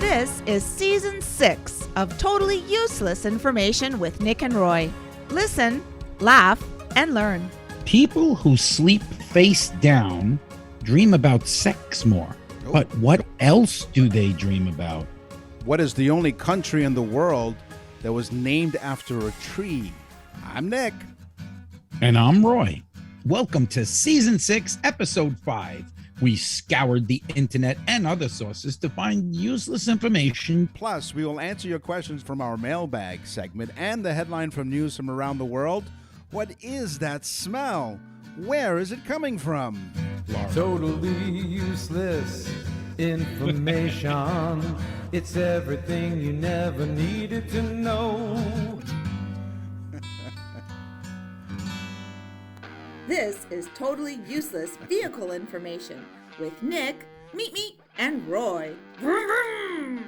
This is Season 6 of Totally Useless Information with Nick and Roy. Listen, laugh, and learn. People who sleep face down dream about sex more. But what else do they dream about? What is the only country in the world that was named after a tree? I'm Nick. And I'm Roy. Welcome to Season 6, Episode 5. We scoured the internet and other sources to find useless information. Plus, we will answer your questions from our mailbag segment and the headline from news from around the world. What is that smell? Where is it coming from? Florida. Totally useless information. It's everything you never needed to know. This is Totally Useless Vehicle Information with Nick, Meet Me, and Roy. Vroom, vroom.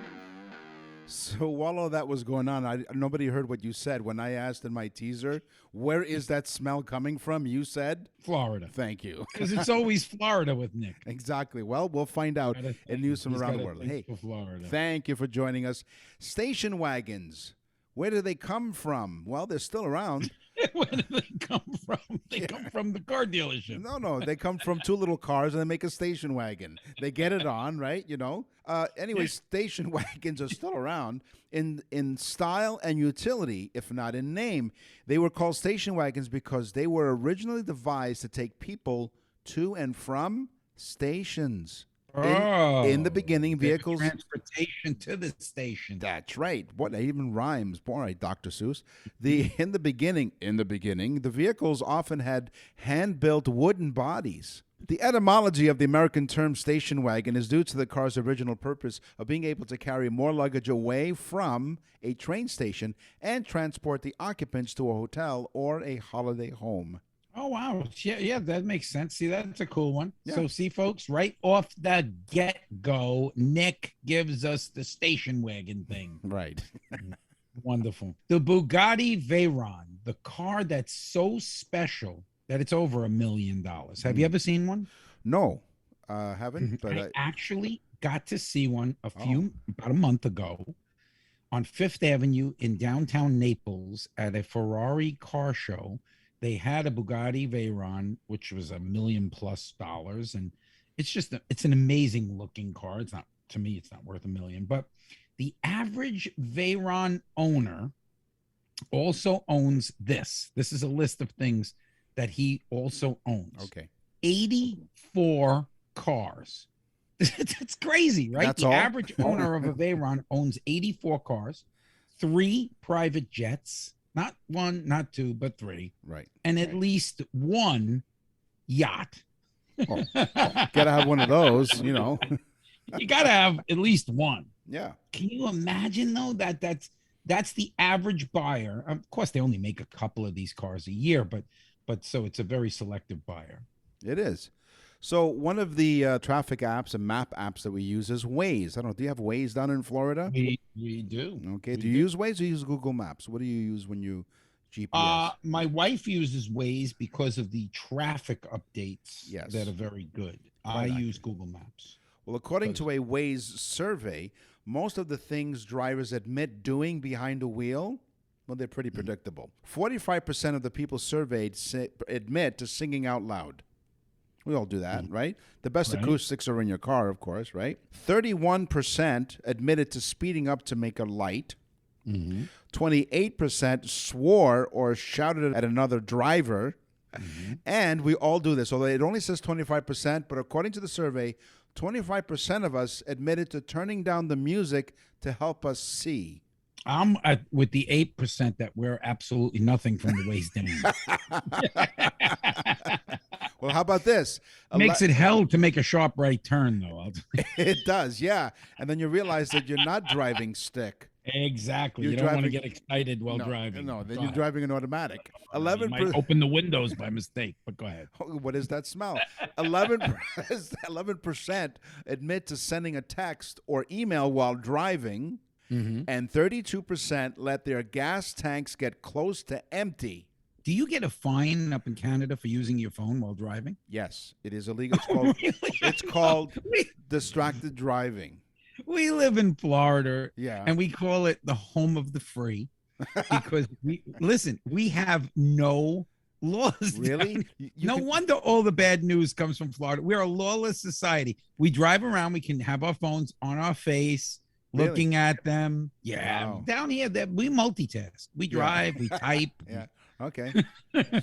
So while all that was going on, nobody heard what you said. When I asked in my teaser, where is that smell coming from? You said? Florida. Thank you. Because it's always Florida with Nick. Exactly. Well, we'll find out in news from around the world. Hey, thank you for joining us. Station wagons. Where do they come from? Well, they're still around. Where do they come from? They come from the car dealership. No. They come from two little cars and they make a station wagon. They get it on, right? You know. Anyway, station wagons are still around in style and utility, if not in name. They were called station wagons because they were originally devised to take people to and from stations. In the beginning, vehicles... Transportation to the station. That's right. What even rhymes. All right, Dr. Seuss. In the beginning, the vehicles often had hand-built wooden bodies. The etymology of the American term station wagon is due to the car's original purpose of being able to carry more luggage away from a train station and transport the occupants to a hotel or a holiday home. Oh, wow. Yeah, that makes sense. See, that's a cool one. Yeah. So, see, folks, right off the get-go, Nick gives us the station wagon thing. Right. Wonderful. The Bugatti Veyron, the car that's so special that it's over $1 million. Have you ever seen one? No, haven't. But I actually got to see one about a month ago on Fifth Avenue in downtown Naples at a Ferrari car show. They had a Bugatti Veyron, which was $1 million+, and it's an amazing looking car. It's not, to me, it's not worth $1 million, but the average Veyron owner also owns this. This is a list of things that he also owns. Okay. 84 cars. That's crazy, right? That's the all? Average owner of a Veyron owns 84 cars, 3 private jets. Not 1, not 2, but 3. Right. And at least 1 yacht. Oh, gotta have one of those, you know. You gotta have at least 1. Yeah. Can you imagine though that's the average buyer? Of course, they only make a couple of these cars a year, but so it's a very selective buyer. It is. So one of the traffic apps and map apps that we use is Waze. I don't know. Do you have Waze down in Florida? We do. Okay. Do you use Waze or use Google Maps? What do you use when you GPS? My wife uses Waze because of the traffic updates Yes. that are very good. Quite I use Google Maps. Well, according to a Waze survey, most of the things drivers admit doing behind the wheel, well, they're pretty predictable. 45% of the people surveyed admit to singing out loud. We all do that, right? The best acoustics are in your car, of course, right? 31% admitted to speeding up to make a light. 28% swore or shouted at another driver. And we all do this. Although it only says 25%, but according to the survey, 25% of us admitted to turning down the music to help us see. I'm with the 8% that we're absolutely nothing from the waist down. Well, how about this? Makes it hell to make a sharp right turn, though. It does, yeah. And then you realize that you're not driving stick. Exactly. You're You don't want to get excited while driving. No, then you're driving an automatic. You might open the windows by mistake, but go ahead. What is that smell? 11% admit to sending a text or email while driving, and 32% let their gas tanks get close to empty. Do you get a fine up in Canada for using your phone while driving? Yes, it is illegal. It's called distracted driving. We live in Florida, Yeah. and we call it the home of the free because we have no laws. Really? down- You No can- wonder all the bad news comes from Florida. We're a lawless society. We drive around, we can have our phones on our face, Really? looking at them. Yeah. Wow. Down here, we multitask. We drive, we type. Yeah. Okay.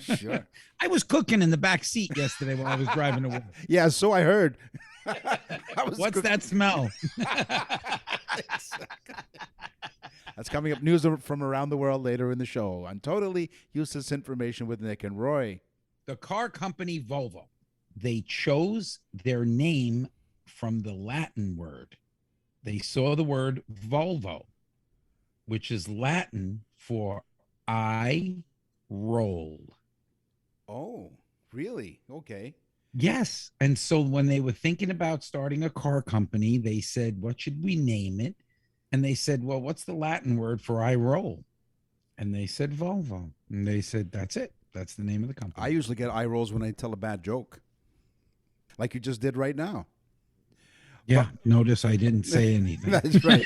Sure. I was cooking in the back seat yesterday while I was driving to work. Yeah, so I heard. What's that smell? That's coming up. News from around the world later in the show on Totally Useless Information with Nick and Roy. The car company Volvo, they chose their name from the Latin word. They saw the word Volvo, which is Latin for I roll. Oh, really? Okay. Yes. And so when they were thinking about starting a car company, they said, what should we name it? And they said, well, what's the Latin word for I roll? And they said Volvo. And they said, that's it. That's the name of the company. I usually get eye rolls when I tell a bad joke, like you just did right now. Yeah. Notice I didn't say anything. That's right.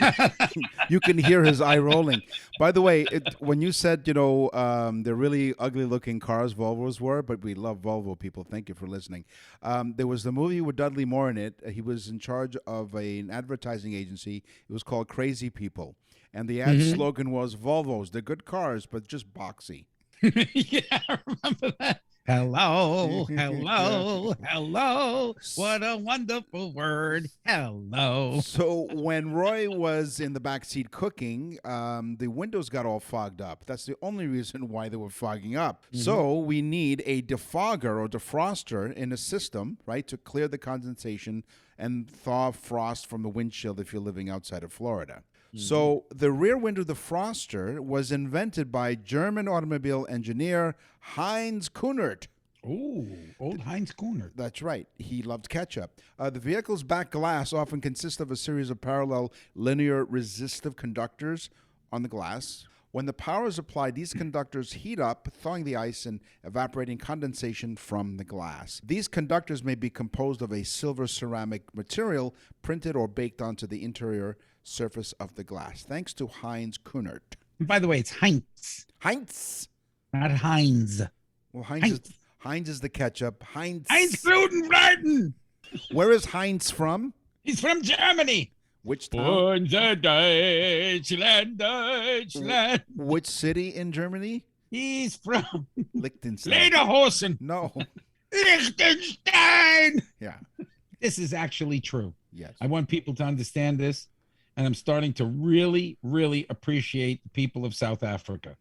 You can hear his eye rolling. By the way, when you said, they're really ugly looking cars, Volvos were, but we love Volvo people. Thank you for listening. There was the movie with Dudley Moore in it. He was in charge of an advertising agency. It was called Crazy People. And the ad slogan was Volvos. They're good cars, but just boxy. Yeah, I remember that. Hello, hello, hello. What a wonderful word. Hello. So when Roy was in the back seat cooking, the windows got all fogged up. That's the only reason why they were fogging up. So we need a defogger or defroster in a system, right, to clear the condensation and thaw frost from the windshield if you're living outside of Florida. So the rear window defroster was invented by German automobile engineer Heinz Kunert. Oh, old Heinz Kunert. That's right. He loved ketchup. The vehicle's back glass often consists of a series of parallel linear resistive conductors on the glass. When the power is applied, these conductors heat up, thawing the ice and evaporating condensation from the glass. These conductors may be composed of a silver ceramic material printed or baked onto the interior surface of the glass. Thanks to Heinz Kunert. By the way, it's Heinz, Heinz. not Heinz. Well, Heinz is the ketchup. Heinz. Heinz Glutenbladen. Where is Heinz from? He's from Germany. Which town? Born the Deutschland. Which city in Germany? He's from Liechtenstein. Lederhosen. No. Liechtenstein. Yeah. This is actually true. Yes. I want people to understand this, and I'm starting to really, really appreciate the people of South Africa.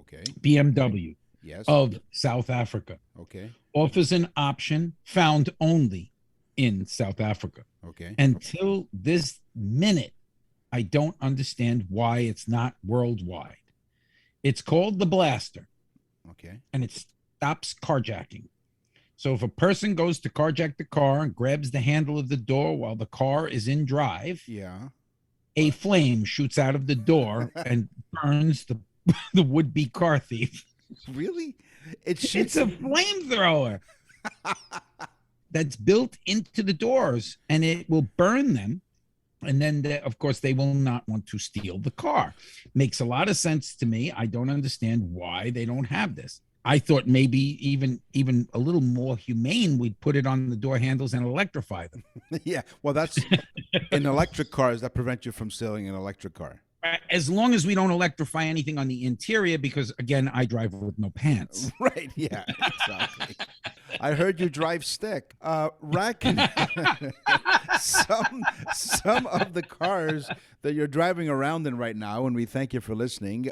Okay. BMW Yes. of South Africa Okay. offers an option found only in South Africa. Okay. Until this minute, I don't understand why it's not worldwide. It's called the Blaster, Okay. and it stops carjacking. So if a person goes to carjack the car and grabs the handle of the door while the car is in drive, Yeah. a flame shoots out of the door and burns the would-be car thief. Really? It It's shoots. a flamethrower that's built into the doors, and it will burn them. And then, of course, they will not want to steal the car. Makes a lot of sense to me. I don't understand why they don't have this. I thought maybe even a little more humane, we'd put it on the door handles and electrify them. Yeah. Well, that's in electric cars that prevent you from stealing an electric car. As long as we don't electrify anything on the interior, because, again, I drive with no pants. Right. Yeah. Exactly. I heard you drive stick. Some of the cars that you're driving around in right now, and we thank you for listening,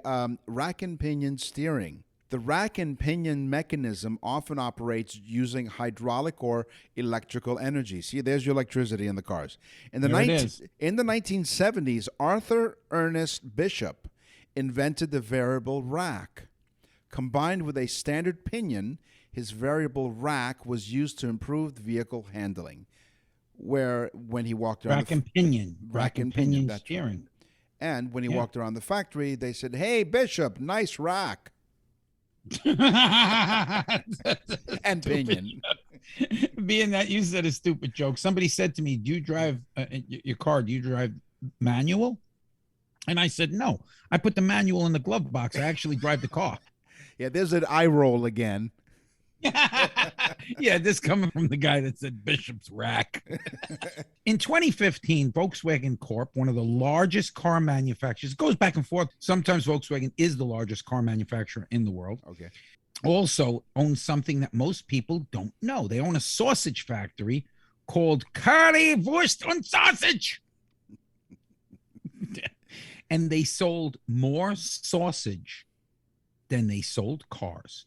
rack and pinion steering. The rack and pinion mechanism often operates using hydraulic or electrical energy. See, there's your electricity in the cars. In the 1970s, Arthur Ernest Bishop invented the variable rack. Combined with a standard pinion, his variable rack was used to improve the vehicle handling. Where when he walked around Rack and pinion. Rack and pinion that's right. steering. And when he walked around the factory, they said, "Hey, Bishop, nice rack." And pinion. Being that you said a stupid joke, somebody said to me, "Do you drive your car? Do you drive manual? And I said, no, I put the manual in the glove box. I actually drive the car. Yeah, there's an eye roll again. Yeah, this coming from the guy that said Bishop's Rack. In 2015, Volkswagen Corp, one of the largest car manufacturers, goes back and forth. Sometimes Volkswagen is the largest car manufacturer in the world. Okay. Also owns something that most people don't know. They own a sausage factory called Currywurst und Sausage. And they sold more sausage than they sold cars.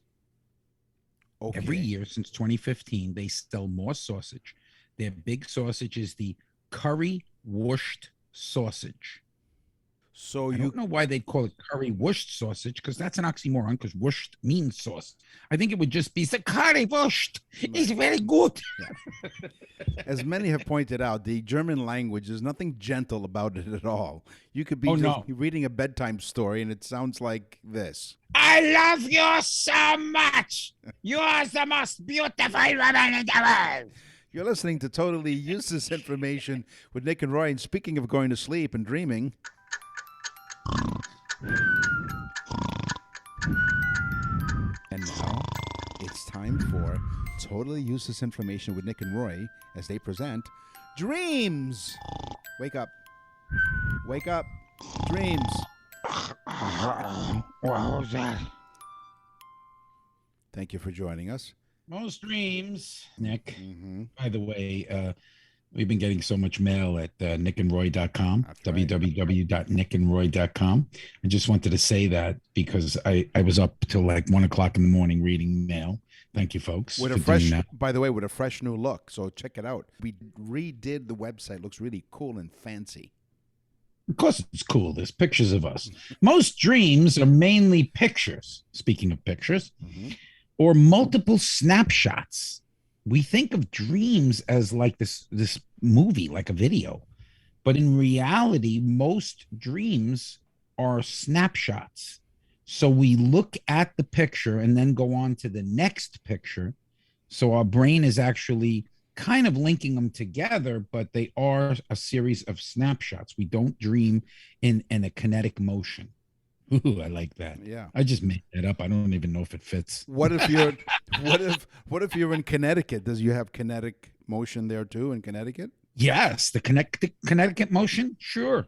Okay. Every year since 2015, they sell more sausage. Their big sausage is the Currywurst sausage. So I don't know why they'd call it Currywurst sausage, because that's an oxymoron, because wurst means sauce. I think it would just be the Currywurst. It's very good. Yeah. As many have pointed out, the German language, there's nothing gentle about it at all. You could be reading a bedtime story, and it sounds like this. I love you so much. You are the most beautiful woman in the world. You're listening to Totally Useless Information with Nick and Roy. And speaking of going to sleep and dreaming, and now it's time for Totally Useless Information with Nick and Roy as they present Dreams. Wake up. Wake up. Dreams. What was that? Thank you for joining us. Most dreams, Nick. Mm-hmm. By the way, we've been getting so much mail at nickandroy.com, right. www.nickandroy.com. I just wanted to say that because I was up till like 1 o'clock in the morning reading mail. Thank you, folks. With a fresh, by the way, with a fresh new look. So check it out. We redid the website. Looks really cool and fancy. Of course, it's cool. There's pictures of us. Most dreams are mainly pictures. Speaking of pictures, or multiple snapshots. We think of dreams as like this movie, like a video, but in reality, most dreams are snapshots. So we look at the picture and then go on to the next picture. So our brain is actually kind of linking them together, but they are a series of snapshots. We don't dream in a kinetic motion. Ooh, I like that. Yeah. I just made that up. I don't even know if it fits. What if you're what if you're in Connecticut? Does you have kinetic motion there too in Connecticut? Yes, the Connecticut motion. Sure.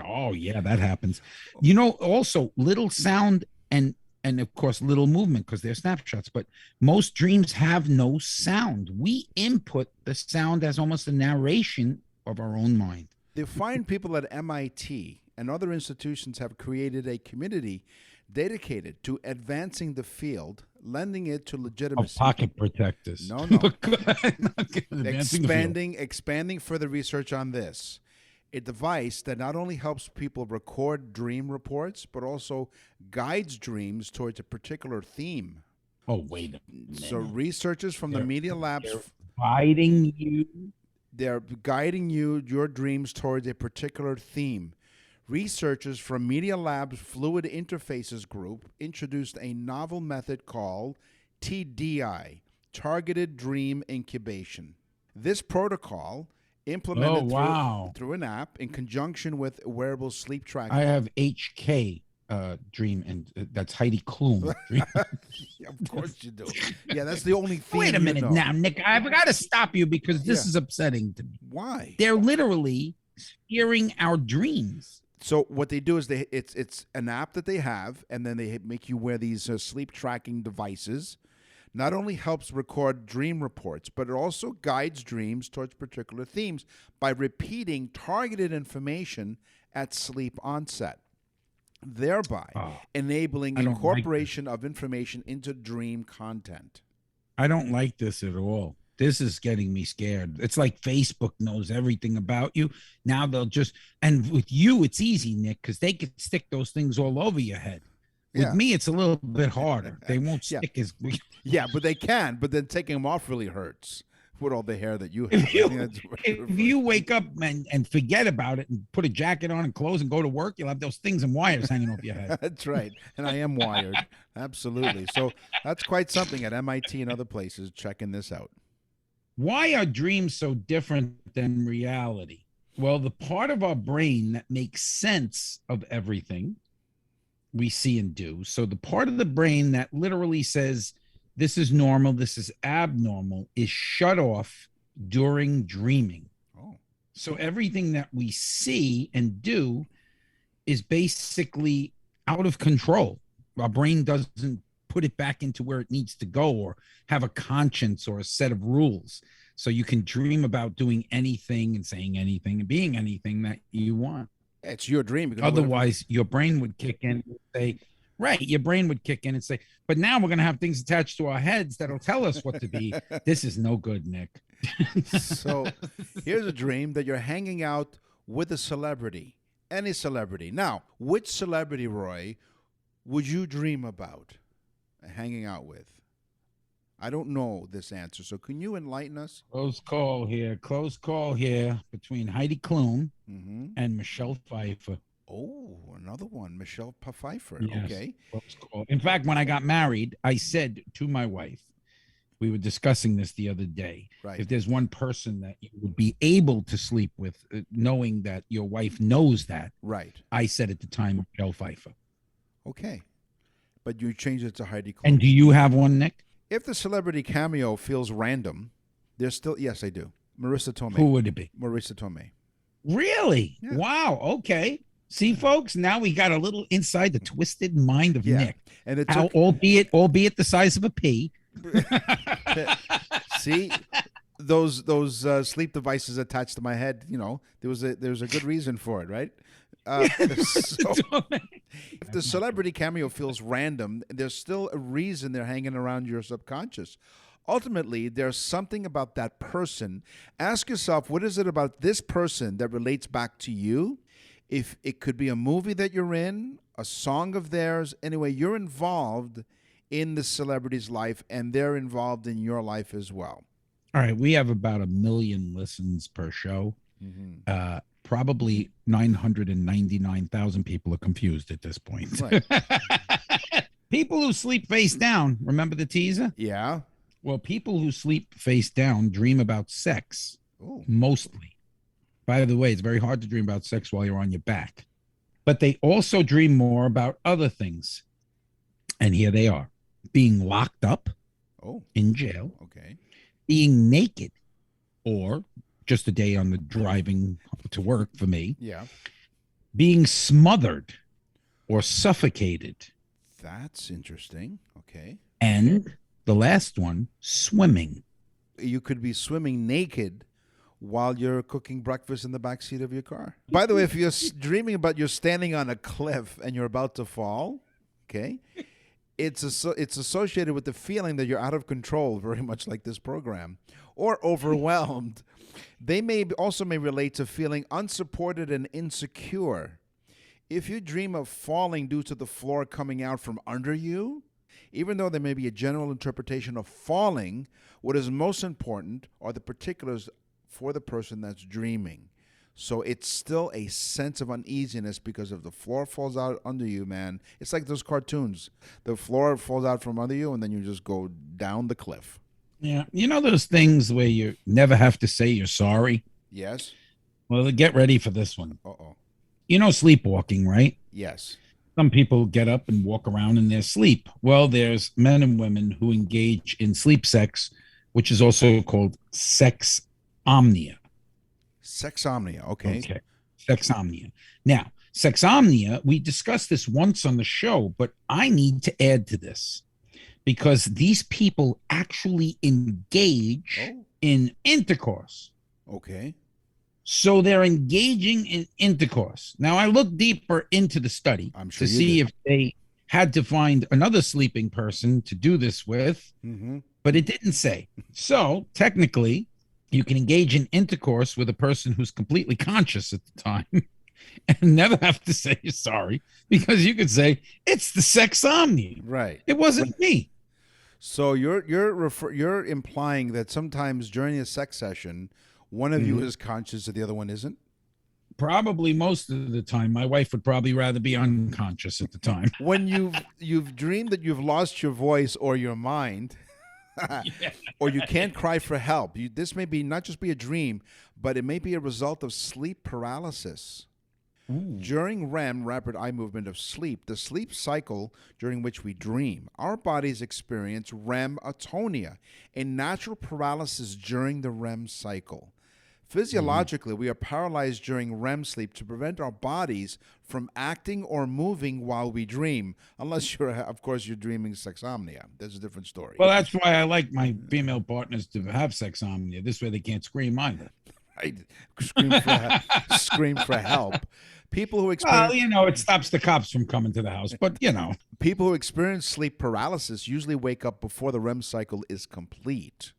Oh yeah, that happens. You know, also little sound and of course little movement because they're snapshots. But most dreams have no sound. We input the sound as almost a narration of our own mind. The fine people at MIT and other institutions have created a community dedicated to advancing the field, lending it to legitimacy. Of pocket protectors. No. Expanding further research on this. A device that not only helps people record dream reports, but also guides dreams towards a particular theme. Oh, wait a minute. So researchers from the Media Labs... guiding you? They're guiding your dreams towards a particular theme. Researchers from Media Lab's Fluid Interfaces group introduced a novel method called TDI, Targeted Dream Incubation. This protocol, implemented through an app in conjunction with wearable sleep tracking. I have HK dream, and that's Heidi Klum. Of course you do. Yeah, that's the only theme. Wait a minute now, Nick. I've got to stop you because this is upsetting to me. Why? They're literally steering our dreams. So what they do is it's an app that they have, and then they make you wear these sleep tracking devices. Not only helps record dream reports, but it also guides dreams towards particular themes by repeating targeted information at sleep onset, thereby enabling incorporation of information into dream content. I don't like this at all. This is getting me scared. It's like Facebook knows everything about you. Now they'll just, and with you, it's easy, Nick, because they can stick those things all over your head. With me, it's a little bit harder. They won't stick as... Yeah, but they can. But then taking them off really hurts with all the hair that you have. If you wake up and forget about it and put a jacket on and clothes and go to work, you'll have those things and wires hanging off your head. That's right. And I am wired. Absolutely. So that's quite something at MIT and other places checking this out. Why are dreams so different than reality? Well, the part of our brain that makes sense of everything we see and do. So the part of the brain that literally says this is normal, this is abnormal, is shut off during dreaming. Oh. So everything that we see and do is basically out of control. Our brain doesn't put it back into where it needs to go or have a conscience or a set of rules. So you can dream about doing anything and saying anything and being anything that you want. It's your dream. because Otherwise, your brain would kick in and say, right, your brain would kick in and say, but now we're going to have things attached to our heads that'll tell us what to be. This is no good, Nick. So here's a dream that you're hanging out with a celebrity, any celebrity. Now, which celebrity, Roy, would you dream about hanging out with? I don't know this answer, so can you enlighten us? Close call here between Heidi Klum Mm-hmm. and Michelle Pfeiffer. Oh, another one, Michelle Pfeiffer. Yes, Okay. close call. In fact, when I got married, I said to my wife, we were discussing this the other day. Right. If there's one person that you would be able to sleep with, knowing that your wife knows that, Right. I said at the time, Michelle Pfeiffer. Okay. But you changed it to Heidi Klum. And do you have one, Nick? If the celebrity cameo feels random, there's still, yes, I do. Marissa Tomei. Who would it be? Marissa Tomei. Really? Yeah. Wow. Okay. See, folks, now we got a little inside the twisted mind of Yeah. Nick. And it How, took, albeit the size of a pea. see, those sleep devices attached to my head, you know, there's a good reason for it, right? So if the celebrity cameo feels random, there's still a reason they're hanging around your subconscious. Ultimately, there's something about that person. Ask yourself, what is it about this person that relates back to you? If it could be a movie that you're in, a song of theirs, anyway, you're involved in the celebrity's life and they're involved in your life as well. All right. We have about 1 million listens per show. Mm-hmm. Probably 999,000 people are confused at this point. Right. People who sleep face down, remember the teaser? Yeah. Well, people who sleep face down dream about sex, Oh. mostly. By the way, it's very hard to dream about sex while you're on your back. But they also dream more about other things. And here they are. Being locked up Oh. in jail, Okay. being naked, or just a day on the driving to work for me, Yeah. being smothered or suffocated, That's interesting. Okay. and the last one, swimming. You could be swimming naked while you're cooking breakfast in the backseat of your car. By the way, if you're dreaming about you're standing on a cliff and you're about to fall, okay, it's associated with the feeling that you're out of control, very much like this program, or overwhelmed. They may relate to feeling unsupported and insecure. If you dream of falling due to the floor coming out from under you, even though there may be a general interpretation of falling, what is most important are the particulars for the person that's dreaming. So it's still a sense of uneasiness because if the floor falls out under you, man, it's like those cartoons. The floor falls out from under you and then you just go down the cliff. Yeah. You know those things where you never have to say you're sorry? Yes? Well, get ready for this one. Uh-oh. You know sleepwalking, right? Yes. Some people get up and walk around in their sleep. Well, there's men and women who engage in sleep sex, which is also called sexomnia. Sexomnia. Okay. Okay. Sexomnia. Now, sexomnia, we discussed this once on the show, but I need to add to this because these people actually engage Oh. in intercourse. Okay. So they're engaging in intercourse. Now, I looked deeper into the study I'm sure to you see did. if they had to find another sleeping person to do this with, Mm-hmm. but it didn't say. So technically, you can engage in intercourse with a person who's completely conscious at the time and never have to say you're sorry because you could say, it's the sexomnia. Right. It wasn't me. So you're implying that sometimes during a sex session, one of you is conscious and the other one isn't? Probably most of the time. My wife would probably rather be unconscious at the time. When you've dreamed that you've lost your voice or your mind, Or you can't cry for help. This may be not just be a dream, but it may be a result of sleep paralysis. Ooh. During REM, rapid eye movement of sleep, the sleep cycle during which we dream, our bodies experience REM atonia, a natural paralysis during the REM cycle. Physiologically, we are paralyzed during REM sleep to prevent our bodies from acting or moving while we dream, unless of course, you're dreaming sexomnia. That's a different story. Well, that's why I like my female partners to have sexomnia. This way they can't scream either. Right? Scream for help. People who experience it stops the cops from coming to the house, but people who experience sleep paralysis usually wake up before the REM cycle is complete.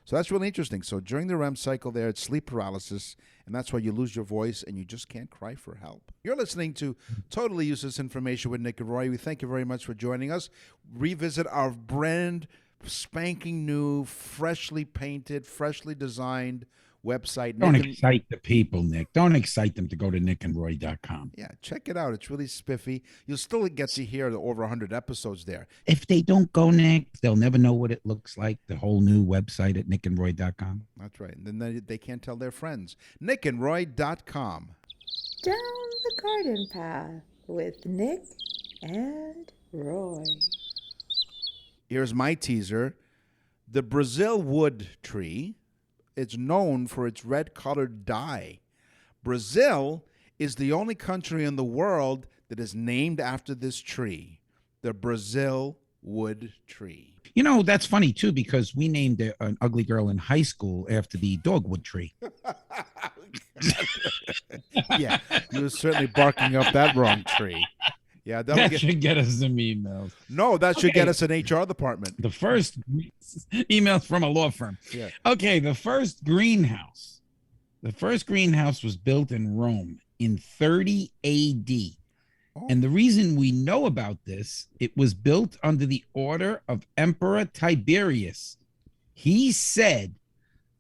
So that's really interesting. So during the REM cycle there, it's sleep paralysis, and that's why you lose your voice and you just can't cry for help. You're listening to Totally Useless Information with Nick and Roy. We thank you very much for joining us. Revisit our brand spanking new, freshly painted, freshly designed website. Don't excite the people, Nick. Don't excite them to go to nickandroy.com. Yeah, check it out. It's really spiffy. You'll still get to hear the over 100 episodes there. If they don't go, Nick, they'll never know what it looks like. The whole new website at nickandroy.com. That's right. And then they can't tell their friends. nickandroy.com. Down the garden path with Nick and Roy. Here's my teaser. The Brazil wood tree. It's known for its red-colored dye. Brazil is the only country in the world that is named after this tree, the Brazil wood tree. That's funny, too, because we named an ugly girl in high school after the dogwood tree. Yeah, you were certainly barking up that wrong tree. Yeah, that should get us some emails. No, that should get us an HR department. The first emails from a law firm. Yeah. Okay, the first greenhouse. The first greenhouse was built in Rome in 30 AD. Oh. And the reason we know about this, it was built under the order of Emperor Tiberius. He said,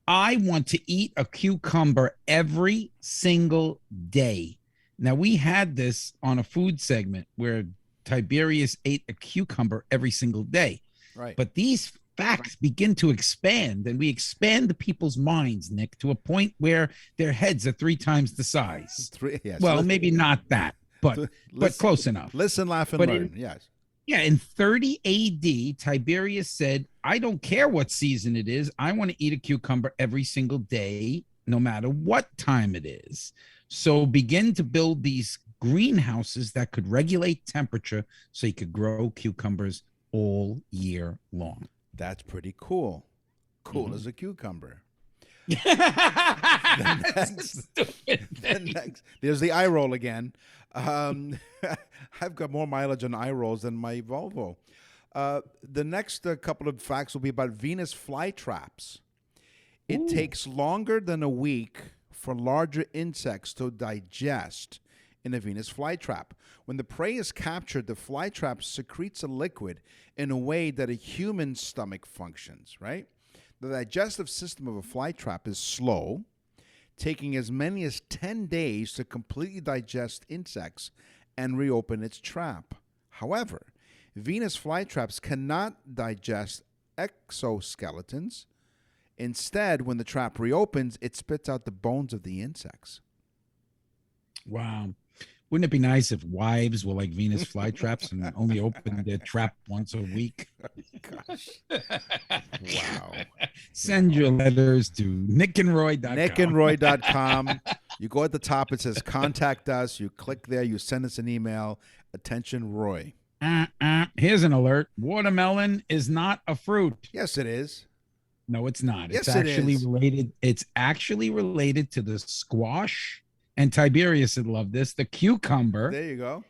I want to eat a cucumber every single day. Now, we had this on a food segment where Tiberius ate a cucumber every single day. Right. But these facts begin to expand, and we expand the people's minds, Nick, to a point where their heads are 3 times the size. Yes. Well, maybe not that, but close enough. Listen, laugh, and learn. Yes. Yeah, in 30 AD, Tiberius said, I don't care what season it is. I want to eat a cucumber every single day, no matter what time it is. So begin to build these greenhouses that could regulate temperature so you could grow cucumbers all year long. That's pretty cool. Cool as a cucumber. Next, there's the eye roll again. I've got more mileage on eye rolls than my Volvo. The next couple of facts will be about Venus flytraps. It takes longer than a week for larger insects to digest in a Venus flytrap. When the prey is captured, the flytrap secretes a liquid in a way that a human stomach functions, right? The digestive system of a flytrap is slow, taking as many as 10 days to completely digest insects and reopen its trap. However, Venus flytraps cannot digest exoskeletons. Instead, when the trap reopens, it spits out the bones of the insects. Wow. Wouldn't it be nice if wives were like Venus flytraps and only opened their trap once a week? Gosh. Wow. Send your letters to nickandroy.com. nickandroy.com. You go at the top, it says contact us. You click there, you send us an email. Attention, Roy. Here's an alert. Watermelon is not a fruit. Yes, it is. No, it's not. Yes, it's actually related. It's actually related to the squash, and Tiberius would love this, the cucumber. There you go.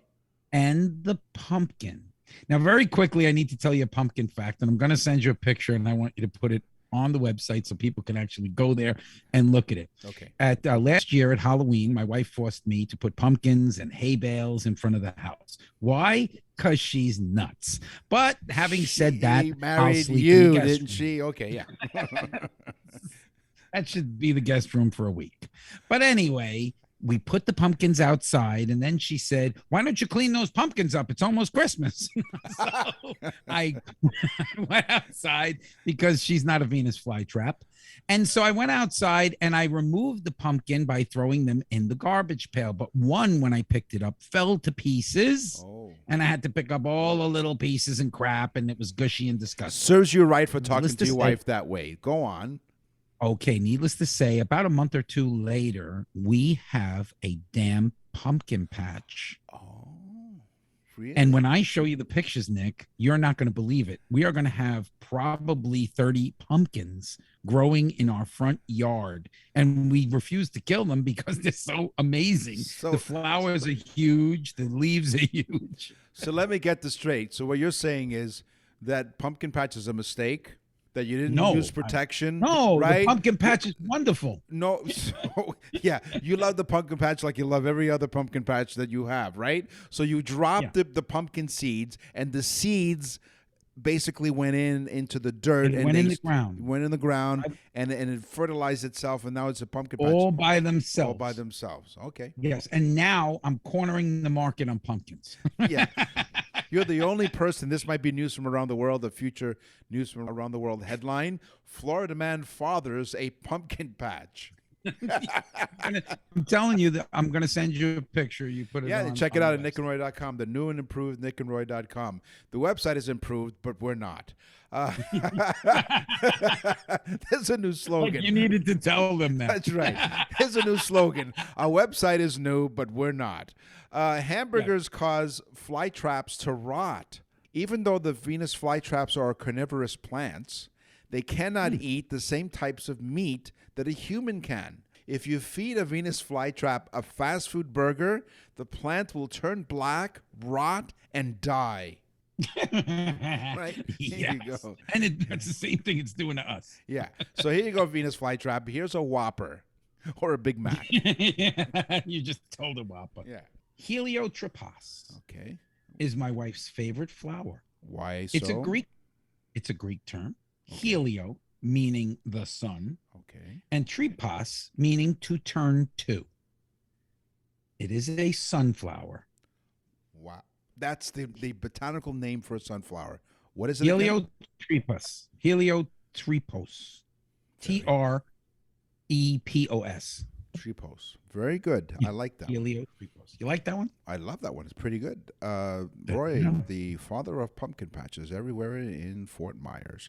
And the pumpkin. Now, very quickly, I need to tell you a pumpkin fact, and I'm going to send you a picture, and I want you to put it on the website so people can actually go there and look at it. Okay. At last year at Halloween, my wife forced me to put pumpkins and hay bales in front of the house. Why? Because she's nuts. But having said that, she married you, didn't she? Okay, yeah. That should be the guest room for a week. But anyway, we put the pumpkins outside, and then she said, "Why don't you clean those pumpkins up? It's almost Christmas." So I went outside because she's not a Venus flytrap. And so I went outside and I removed the pumpkin by throwing them in the garbage pail. But one, when I picked it up, fell to pieces. Oh. And I had to pick up all the little pieces and crap, and it was gushy and disgusting. Serves you right for talking Needless to to your say- wife that way. Go on. Okay, needless to say, about a month or two later, we have a damn pumpkin patch. Oh, really? And when I show you the pictures, Nick, you're not going to believe it. We are going to have probably 30 pumpkins growing in our front yard. And we refuse to kill them because they're so amazing. So- The flowers are huge. The leaves are huge. So let me get this straight. So what you're saying is that pumpkin patch is a mistake, that you didn't use protection. No, right? the pumpkin patch is wonderful. No, so yeah, you love the pumpkin patch like you love every other pumpkin patch that you have, right? So you dropped the pumpkin seeds, and the seeds basically went into the dirt. It went in the ground. Went in the ground, and it fertilized itself, and now it's a pumpkin patch. All by themselves. All by themselves. Okay. Yes, and now I'm cornering the market on pumpkins. Yeah. You're the only person. This might be news from around the world, a future news from around the world headline. Florida man fathers a pumpkin patch. I'm telling you that I'm going to send you a picture. You put it Yeah, on, check it on out the at nickandroy.com, the new and improved nickandroy.com. The website is improved, but we're not. There's a new slogan. Like you needed to tell them that. That's right. Here's a new slogan. Our website is new, but we're not. Hamburgers cause fly traps to rot. Even though the Venus flytraps are carnivorous plants, they cannot eat the same types of meat that a human can. If you feed a Venus flytrap a fast food burger, the plant will turn black, rot, and die. Right? Here you go. And that's the same thing it's doing to us. Yeah. So here you go, Venus flytrap. Here's a Whopper or a Big Mac. You just told a whopper. Yeah. Heliotropas Okay. is my wife's favorite flower. Why so? It's a Greek term. Helio meaning the sun, Okay. and tropos meaning to turn to. It is a sunflower. Wow. That's the botanical name for a sunflower. What is it again? Heliotropas. Heliotropos. Trepos. Trepos. Very good. I like that. Heliotropos. You like that one? I love that one. It's pretty good. Roy, the father of pumpkin patches everywhere in Fort Myers.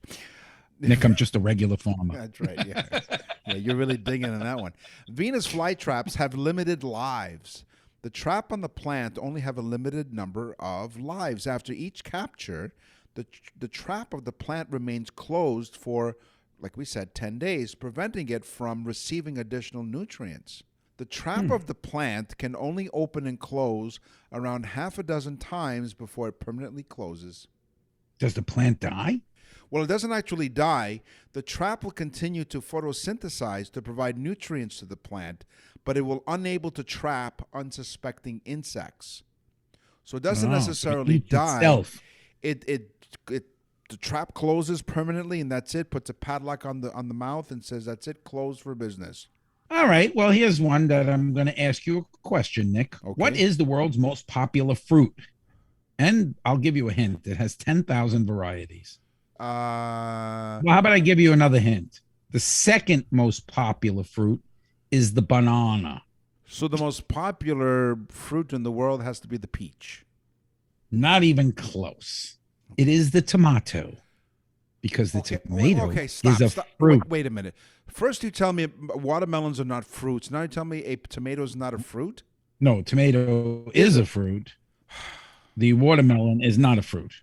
Nick, I'm just a regular farmer. That's right. Yeah. Yeah, you're really digging on that one. Venus flytraps have limited lives. The trap on the plant only have a limited number of lives. After each capture, the trap of the plant remains closed for, like we said, 10 days, preventing it from receiving additional nutrients. The trap of the plant can only open and close around half a dozen times before it permanently closes. Does the plant die? Well, it doesn't actually die. The trap will continue to photosynthesize to provide nutrients to the plant, but it will unable to trap unsuspecting insects. So it doesn't necessarily die. Itself. The trap closes permanently, and that's it. Puts a padlock on the mouth and says, "That's it. Closed for business." All right. Well, here's one that I'm going to ask you a question, Nick. Okay. What is the world's most popular fruit? And I'll give you a hint. It has 10,000 varieties. Well, how about I give you another hint? The second most popular fruit is the banana. So the most popular fruit in the world has to be the peach. Not even close. It is the tomato. Because the tomato is a fruit. Wait a minute. First you tell me watermelons are not fruits. Now you tell me a tomato is not a fruit? No, tomato is a fruit. The watermelon is not a fruit.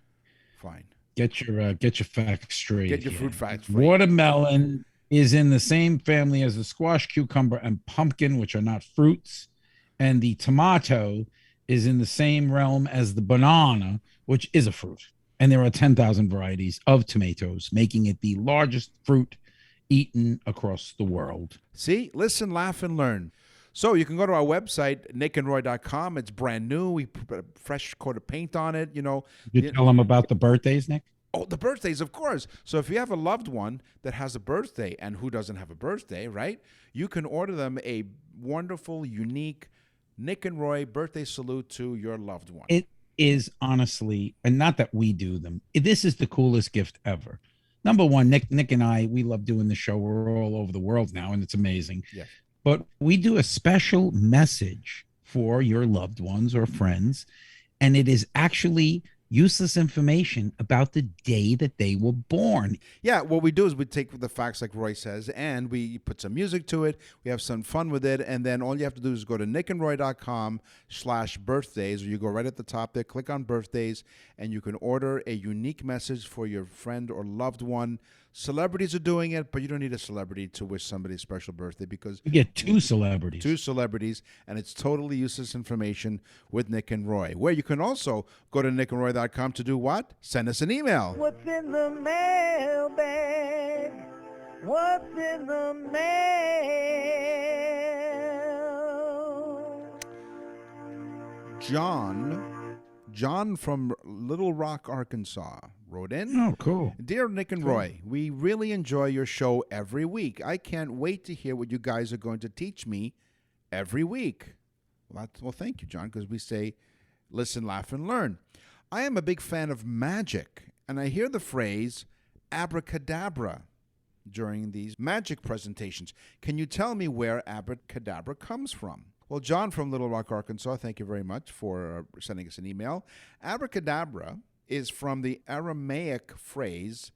Fine. Get your facts straight. Get your here. fruit facts straight. Watermelon is in the same family as the squash, cucumber, and pumpkin, which are not fruits. And the tomato is in the same realm as the banana, which is a fruit. And there are 10,000 varieties of tomatoes, making it the largest fruit eaten across the world. See, listen, laugh, and learn. So you can go to our website, nickandroy.com. It's brand new. We put a fresh coat of paint on it. You tell them about the birthdays, Nick? Oh, the birthdays, of course. So if you have a loved one that has a birthday, and who doesn't have a birthday, right? You can order them a wonderful, unique Nick and Roy birthday salute to your loved one. It is honestly, and not that we do them, this is the coolest gift ever. Number one, Nick and I, we love doing the show. We're all over the world now, and it's amazing. Yes. But we do a special message for your loved ones or friends, and it is actually useless information about the day that they were born. Yeah, what we do is we take the facts like Roy says, and we put some music to it. We have some fun with it, and then all you have to do is go to nickandroy.com/birthdays, or you go right at the top there, click on birthdays, and you can order a unique message for your friend or loved one. Celebrities are doing it, but you don't need a celebrity to wish somebody a special birthday, because You get two celebrities. and it's totally useless information with Nick and Roy, where you can also go to nickandroy.com to do what? Send us an email. What's in the mailbag? What's in the mail? John from Little Rock, Arkansas wrote in. Oh, cool. Dear Nick and Roy, we really enjoy your show every week. I can't wait to hear what you guys are going to teach me every week. Well, thank you, John, because we say, listen, laugh, and learn. I am a big fan of magic, and I hear the phrase abracadabra during these magic presentations. Can you tell me where abracadabra comes from? Well, John from Little Rock, Arkansas, thank you very much for sending us an email. Abracadabra is from the Aramaic phrase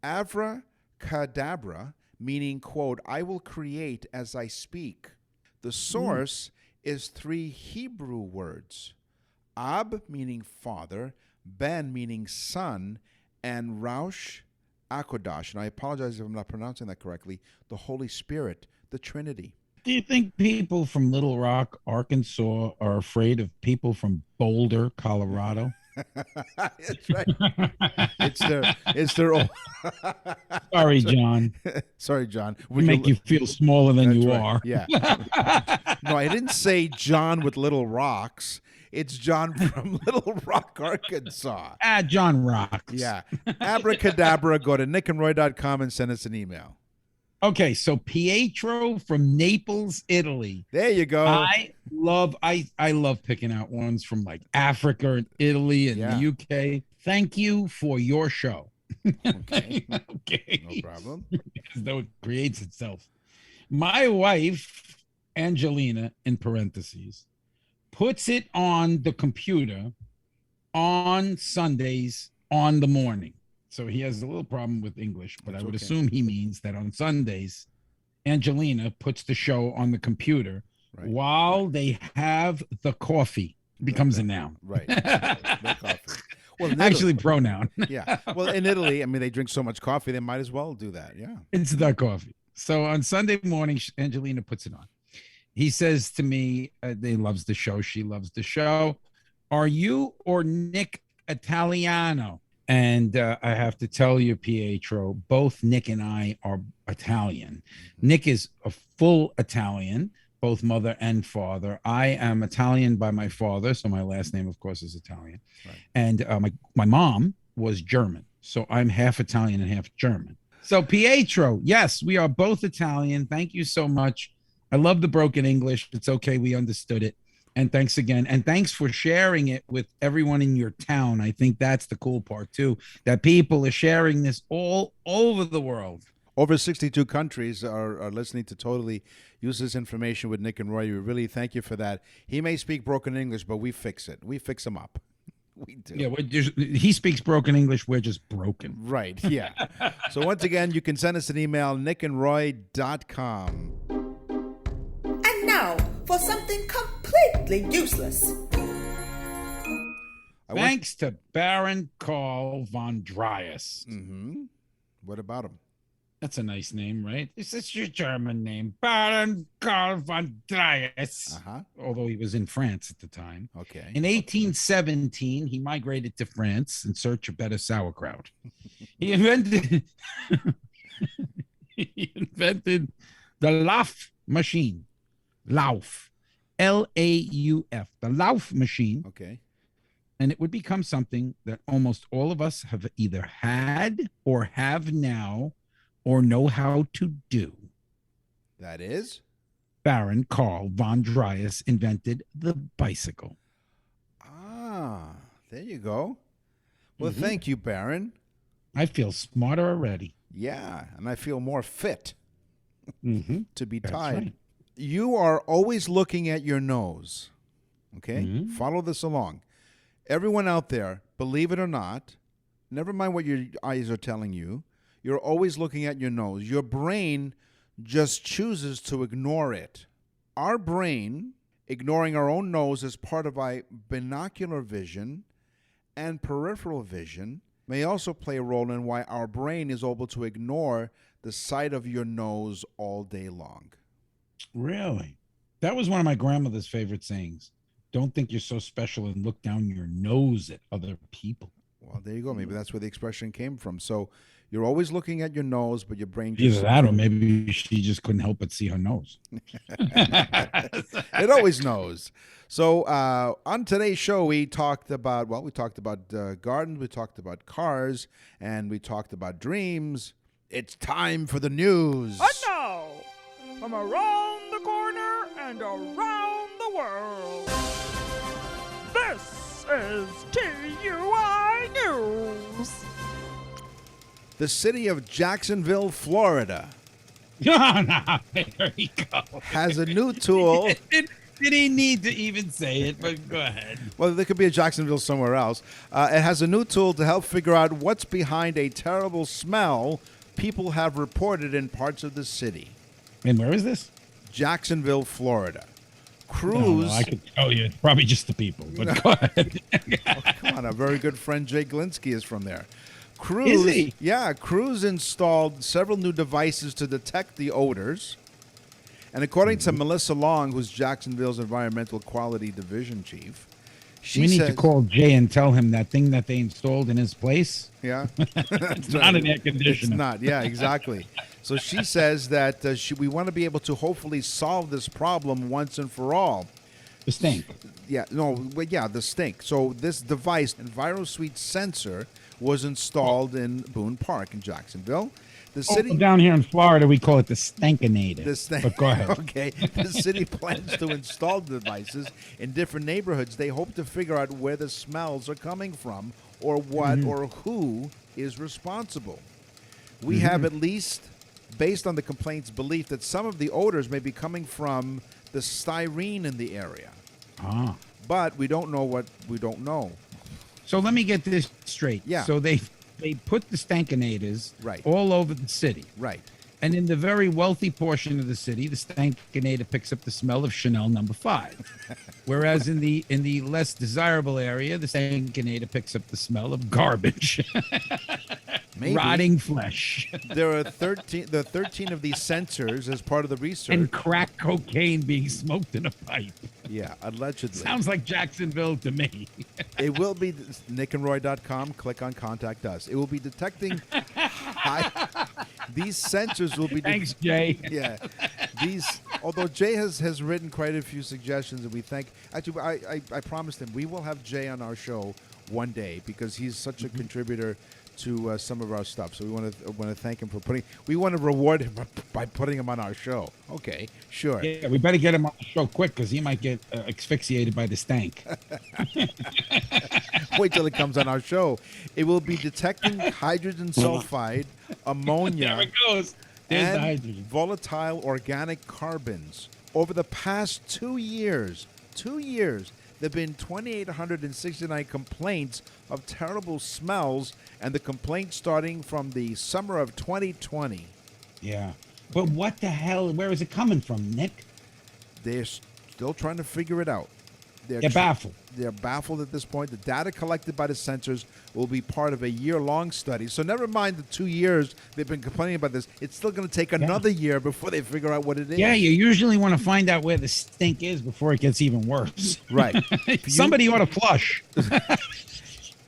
avracadabra, meaning, quote, I will create as I speak. The source is 3 Hebrew words, Ab meaning father, Ben meaning son, and Raush Akodash, and I apologize if I'm not pronouncing that correctly, the Holy Spirit, the Trinity. Do you think people from Little Rock, Arkansas are afraid of people from Boulder, Colorado? That's right. It's their own. Sorry, John. Sorry, John. We make you feel smaller than That's you right. are. Yeah. No, I didn't say John with little rocks. It's John from Little Rock, Arkansas. John rocks. Yeah. Abracadabra. Go to nickandroy.com and send us an email. Okay, so Pietro from Naples, Italy. There you go. I love picking out ones from like Africa and Italy and the UK. Thank you for your show. Okay. Okay. No problem. As though it creates itself. My wife, Angelina, in parentheses, puts it on the computer on Sundays on the morning. So he has a little problem with English, but I would assume he means that on Sundays, Angelina puts the show on the computer while they have the coffee. Becomes a noun. Right. The coffee. Well, actually pronoun. Yeah. Well, in Italy, I mean, they drink so much coffee, they might as well do that. Yeah. It's the coffee. So on Sunday morning, Angelina puts it on. He says to me, he loves the show. She loves the show. Are you or Nick Italiano? And I have to tell you, Pietro, both Nick and I are Italian. Nick is a full Italian, both mother and father. I am Italian by my father, so my last name, of course, is Italian. Right. And my mom was German, so I'm half Italian and half German. So Pietro, yes, we are both Italian. Thank you so much. I love the broken English. It's okay. We understood it. And thanks again. And thanks for sharing it with everyone in your town. I think that's the cool part, too, that people are sharing this all over the world. Over 62 countries are listening to totally useless information with Nick and Roy. We really thank you for that. He may speak broken English, but we fix it. We fix him up. We do. Yeah, he speaks broken English. We're just broken. Right, yeah. So once again, you can send us an email, nickandroy.com. And now for something completely useless. Thanks to Baron Karl von Dryas. Mm-hmm. What about him? That's a nice name, right? This is your German name, Baron Karl von Dryas. Although he was in France at the time. Okay. In 1817, he migrated to France in search of better sauerkraut. He invented the Lauf machine. Lauf. Lauf. The Lauf machine. Okay. and it would become something that almost all of us have either had or have now or know how to do. That is? Baron Carl von Dryas invented the bicycle. Ah, there you go. Well, Mhm. thank you, Baron. I feel smarter already. Yeah, and I feel more fit to be That's tied. right. You are always looking at your nose. Okay? Mhm. Follow this along. Everyone out there, believe it or not, never mind what your eyes are telling you, you're always looking at your nose. Your brain just chooses to ignore it. Our brain, ignoring our own nose as part of our binocular vision and peripheral vision, may also play a role in why our brain is able to ignore the sight of your nose all day long. Really? That was one of my grandmother's favorite sayings. Don't think you're so special and look down your nose at other people. Well, there you go. Maybe that's where the expression came from. So you're always looking at your nose, but your brain Either just that or maybe she just couldn't help but see her nose. it always knows. So on today's show, we talked about gardens, we talked about cars, and we talked about dreams. It's time for the news. And now, from around the corner and around the world, this is TUI News. The city of Jacksonville, Florida, No, there you go. has a new tool. Did he need to even say it? But go ahead. Well, there could be a Jacksonville somewhere else. It has a new tool to help figure out what's behind a terrible smell people have reported in parts of the city. And where is this? Jacksonville, Florida. Oh, Crews. well, I could tell you, it's probably just the people. But go ahead. Come on, our very good friend Jay Glinsky is from there. Crews, Is he? Yeah, Crews installed several new devices to detect the odors. And according to Melissa Long, who's Jacksonville's Environmental Quality Division Chief, she We need says, to call Jay and tell him that thing that they installed in his place. Yeah, It's not an air conditioner. It's not. Yeah, exactly. So she says that we want to be able to hopefully solve this problem once and for all. The stink. The stink. So this device, EnviroSuite sensor, was installed in Boone Park in Jacksonville. The city Down here in Florida, we call it the Stankinator. But go ahead. Okay. The city plans to install the devices in different neighborhoods. They hope to figure out where the smells are coming from or what or who is responsible. We have at least, based on the complaint's belief, that some of the odors may be coming from the styrene in the area. Ah. But we don't know what we don't know. So let me get this straight. Yeah. So they put the Stankinators Right. all over the city. Right. And in the very wealthy portion of the city, the Stankinator picks up the smell of Chanel No. 5. Whereas in the less desirable area, the Stankinator picks up the smell of garbage. Maybe. Rotting flesh. There are 13 of these sensors as part of the research. And crack cocaine being smoked in a pipe. Yeah, allegedly. Sounds like Jacksonville to me. It will be nickandroy.com. Click on Contact Us. It will be detecting these sensors will be. Thanks, Jay. Yeah, Although Jay has written quite a few suggestions, and we thank. Actually, I promised him we will have Jay on our show one day because he's such a contributor to some of our stuff. So we want to thank him for putting. We want to reward him by putting him on our show. Okay, sure. Yeah, we better get him on the show quick because he might get asphyxiated by the stank. Wait till it comes on our show. It will be detecting hydrogen sulfide, ammonia, There it goes. There's the and hydrogen. volatile organic carbons. Over the past 2 years, there have been 2,869 complaints of terrible smells, and the complaints starting from the summer of 2020. Yeah. But what the hell? Where is it coming from, Nick? They're still trying to figure it out. They're baffled. They're baffled at this point. The data collected by the sensors will be part of a year-long study. So never mind the 2 years they've been complaining about this. It's still going to take another year before they figure out what it is. Yeah, you usually want to find out where the stink is before it gets even worse. Right. Somebody ought to flush.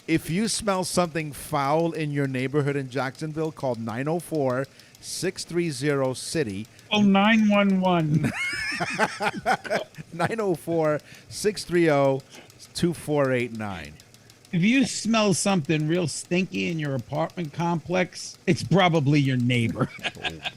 If you smell something foul in your neighborhood in Jacksonville, call 904-630-CITY. Oh, 911. 904-630-2489. If you smell something real stinky in your apartment complex, it's probably your neighbor.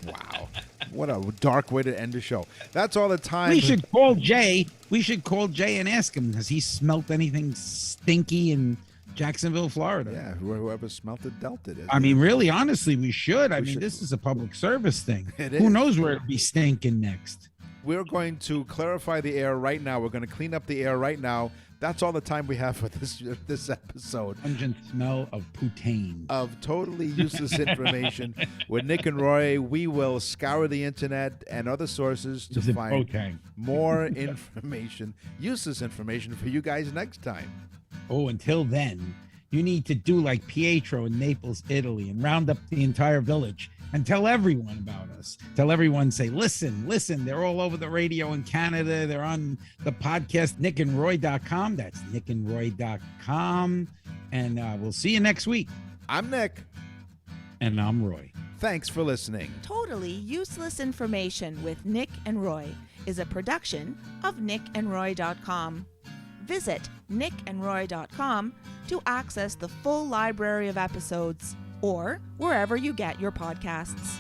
Wow. What a dark way to end the show. That's all the time. We should call Jay. And ask him, has he smelt anything stinky in Jacksonville, Florida? Yeah, whoever smelt it dealt it. I mean, really, honestly, we should. We should. This is a public service thing. It Who is. knows where it'll be stinking next? We're going to clarify the air right now. We're going to clean up the air right now. That's all the time we have for this episode Pungent smell of poutine. of totally useless information. With Nick and Roy, we will scour the internet and other sources to Is it find Potang? more information, useless information for you guys next time. Oh, until then, you need to do like Pietro in Naples, Italy, and round up the entire village and tell everyone about us. Tell everyone, say, listen, they're all over the radio in Canada. They're on the podcast, nickandroy.com. That's nickandroy.com. And we'll see you next week. I'm Nick. And I'm Roy. Thanks for listening. Totally Useless Information with Nick and Roy is a production of nickandroy.com. Visit nickandroy.com to access the full library of episodes or wherever you get your podcasts.